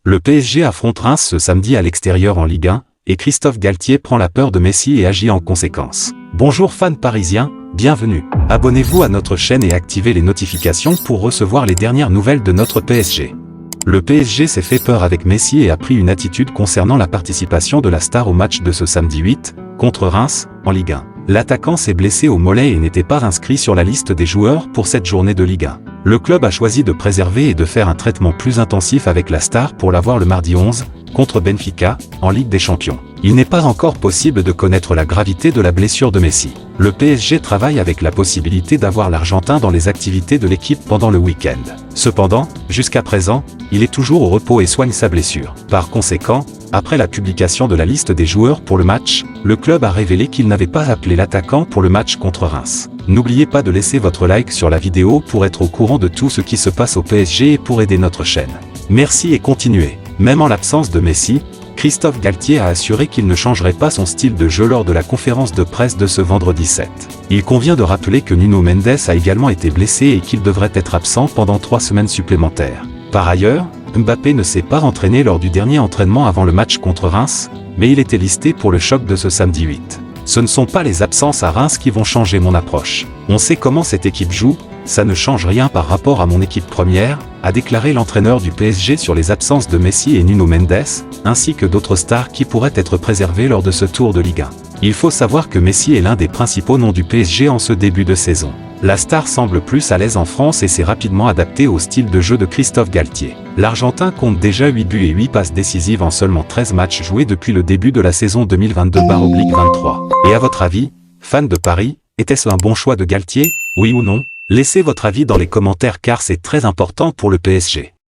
Le PSG affronte Reims ce samedi à l'extérieur en Ligue 1, et Christophe Galtier prend la peur de Messi et agit en conséquence. Bonjour fans parisiens, bienvenue. Abonnez-vous à notre chaîne et activez les notifications pour recevoir les dernières nouvelles de notre PSG. Le PSG s'est fait peur avec Messi et a pris une attitude concernant la participation de la star au match de ce samedi 8, contre Reims, en Ligue 1. L'attaquant s'est blessé au mollet et n'était pas inscrit sur la liste des joueurs pour cette journée de Ligue 1. Le club a choisi de préserver et de faire un traitement plus intensif avec la star pour la voir le mardi 11, contre Benfica, en Ligue des Champions. Il n'est pas encore possible de connaître la gravité de la blessure de Messi. Le PSG travaille avec la possibilité d'avoir l'Argentin dans les activités de l'équipe pendant le week-end. Cependant, jusqu'à présent, il est toujours au repos et soigne sa blessure. Par conséquent, après la publication de la liste des joueurs pour le match, le club a révélé qu'il n'avait pas appelé l'attaquant pour le match contre Reims. N'oubliez pas de laisser votre like sur la vidéo pour être au courant de tout ce qui se passe au PSG et pour aider notre chaîne. Merci et continuez. Même en l'absence de Messi, Christophe Galtier a assuré qu'il ne changerait pas son style de jeu lors de la conférence de presse de ce vendredi 7. Il convient de rappeler que Nuno Mendes a également été blessé et qu'il devrait être absent pendant 3 semaines supplémentaires. Par ailleurs, Mbappé ne s'est pas entraîné lors du dernier entraînement avant le match contre Reims, mais il était listé pour le choc de ce samedi 8. Ce ne sont pas les absences à Reims qui vont changer mon approche. On sait comment cette équipe joue, ça ne change rien par rapport à mon équipe première, a déclaré l'entraîneur du PSG sur les absences de Messi et Nuno Mendes, ainsi que d'autres stars qui pourraient être préservées lors de ce tour de Ligue 1. Il faut savoir que Messi est l'un des principaux noms du PSG en ce début de saison. La star semble plus à l'aise en France et s'est rapidement adaptée au style de jeu de Christophe Galtier. L'Argentin compte déjà 8 buts et 8 passes décisives en seulement 13 matchs joués depuis le début de la saison 2022/23. Et à votre avis, fans de Paris, était-ce un bon choix de Galtier, oui ou non? Laissez votre avis dans les commentaires car c'est très important pour le PSG.